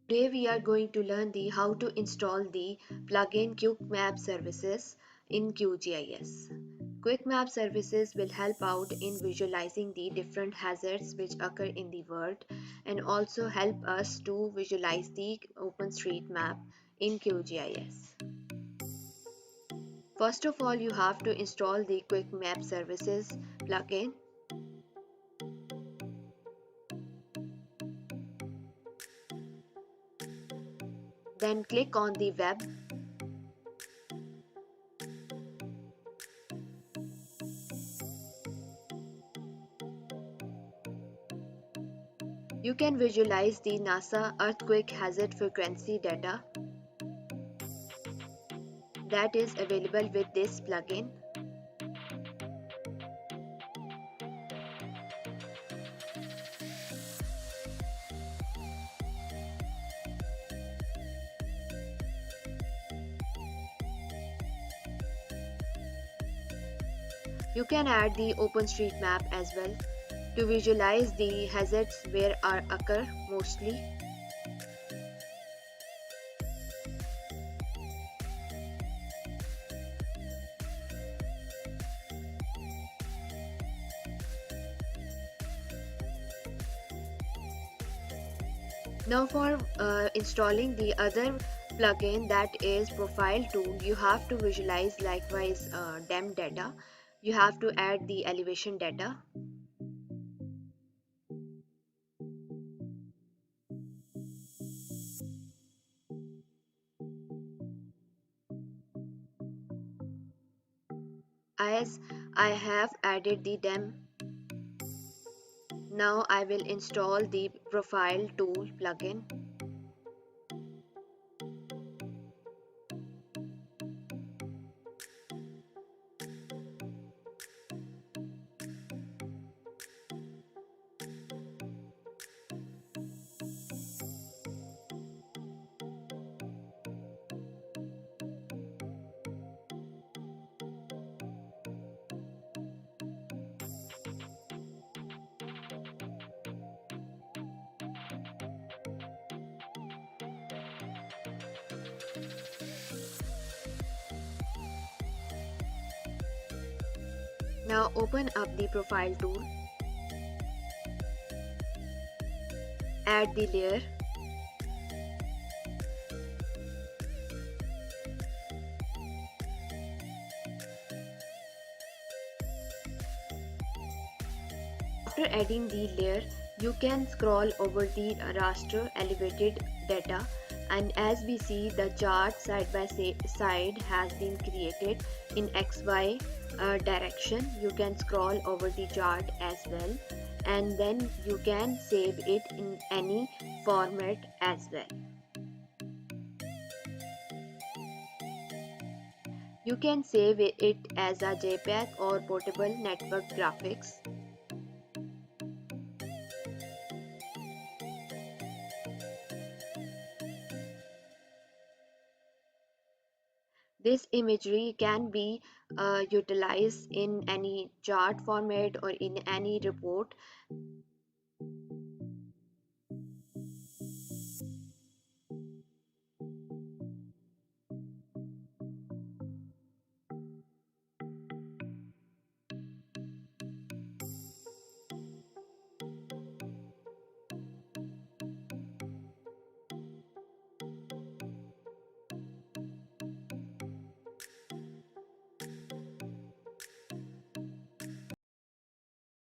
Today we are going to learn the how to install the plugin Quick Map Services in QGIS. Quick Map Services will help out in visualizing the different hazards which occur in the world and also help us to visualize the OpenStreetMap in QGIS. First of all, you have to install the Quick Map Services plugin. Then click on the web. You can visualize the NASA earthquake hazard frequency data that is available with this plugin. You can add the OpenStreetMap as well to visualize the hazards where are occur mostly. Now for installing the other plugin, that is profile tool, you have to visualize likewise dam data. You have to add the elevation data. As I have added the dam, now I will install the profile tool plugin. Now open up the profile tool, add the layer, after adding the layer you can scroll over the raster elevated data, and as we see the chart side by side has been created in XY direction. You can scroll over the chart as well, and then you can save it in any format as well. You can save it as a JPEG or portable network graphics. This imagery can be utilized in any chart format or in any report.